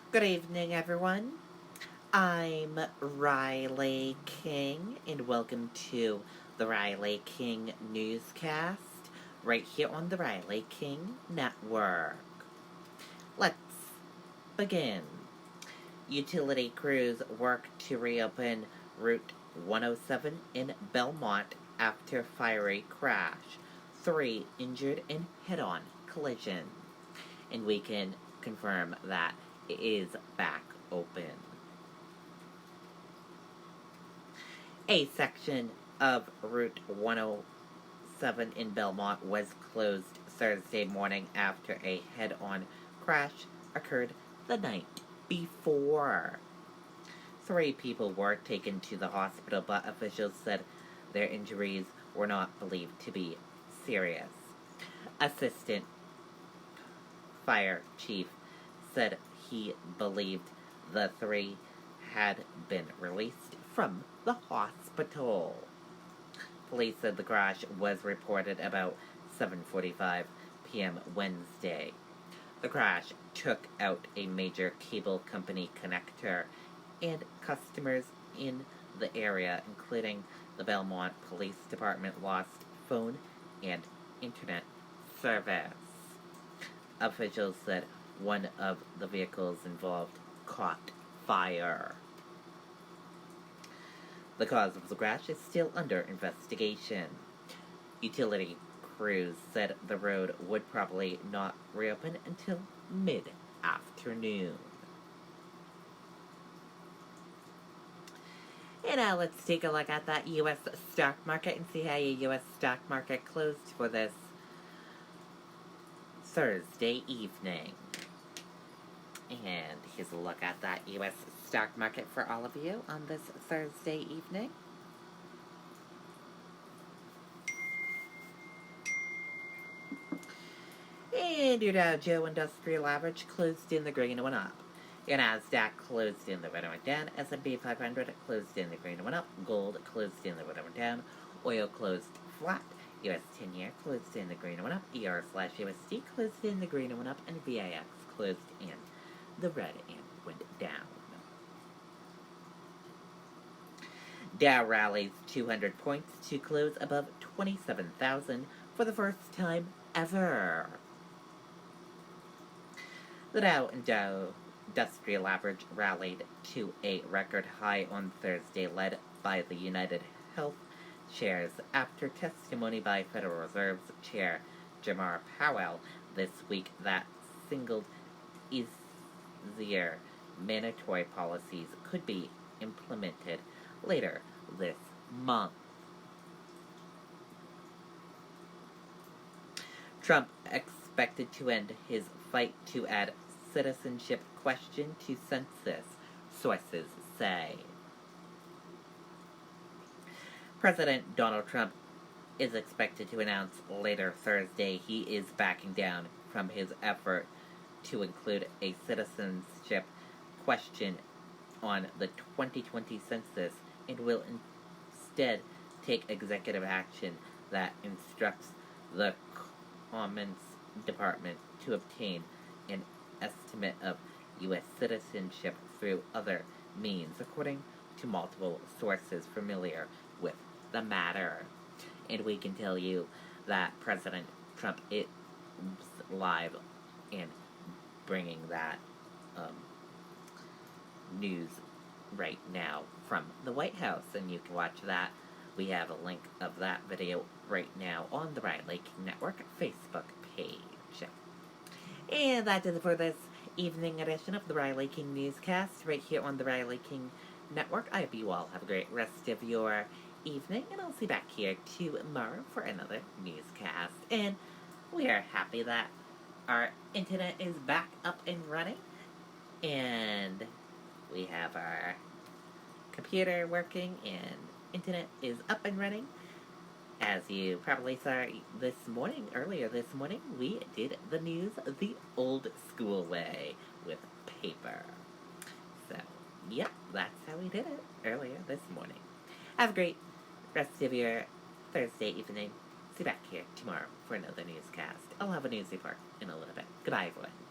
Good evening, everyone. I'm Riley King, and welcome to the Riley King Newscast, right here on the Riley King Network. Let's begin. Utility crews work to reopen Route 107 in Belmont after fiery crash. 3 injured in head-on collision. And we can confirm that it is back open. A section of Route 107 in Belmont was closed Thursday morning after a head-on crash occurred the night before. 3 people were taken to the hospital, but officials said their injuries were not believed to be serious. Assistant Fire Chief said he believed the 3 had been released from the hospital. Police said the crash was reported about 7:45 p.m. Wednesday. The crash took out a major cable company connector, and customers in the area, including the Belmont Police Department, lost phone and internet service. Officials said one of the vehicles involved caught fire. The cause of the crash is still under investigation. Utility crews said the road would probably not reopen until mid-afternoon. And now let's take a look at that U.S. stock market and see how your U.S. stock market closed for this Thursday evening. And here's a look at that U.S. stock market for all of you on this Thursday evening. And your Dow Jones Industrial Average closed in the green and went up. Your Nasdaq closed in the red and went down. S&P 500 closed in the green and went up. Gold closed in the red and went down. Oil closed flat. US 10-year closed in the green and went up. ER/USD closed in the green and went up. And VIX closed in the red and went down. Dow rallies 200 points to close above 27,000 for the first time ever. The Dow Industrial Average rallied to a record high on Thursday, led by the United Health shares after testimony by Federal Reserve's Chair Jerome Powell this week that singled easier mandatory policies could be implemented later this month. Trump expected to end his fight to add citizenship question to census, sources say. President Donald Trump is expected to announce later Thursday he is backing down from his effort to include a citizenship question on the 2020 census and will instead take executive action that instructs the Commerce Department to obtain an estimate of U.S. citizenship through other means, according to multiple sources familiar with the matter. And we can tell you that President Trump is live and bringing that news right now from the White House, and you can watch that. We have a link of that video right now on the Riley King Network Facebook page. And that is it for this evening edition of the Riley King Newscast right here on the Riley King Network. I hope you all have a great rest of your evening, and I'll see you back here tomorrow for another newscast. And we are happy that our internet is back up and running, and we have our computer working, and internet is up and running. As you probably saw earlier this morning, we did the news the old school way with paper. So, yep, that's how we did it earlier this morning. Have a great rest of your Thursday evening. See you back here tomorrow for another newscast. I'll have a news report in a little bit. Goodbye, everyone.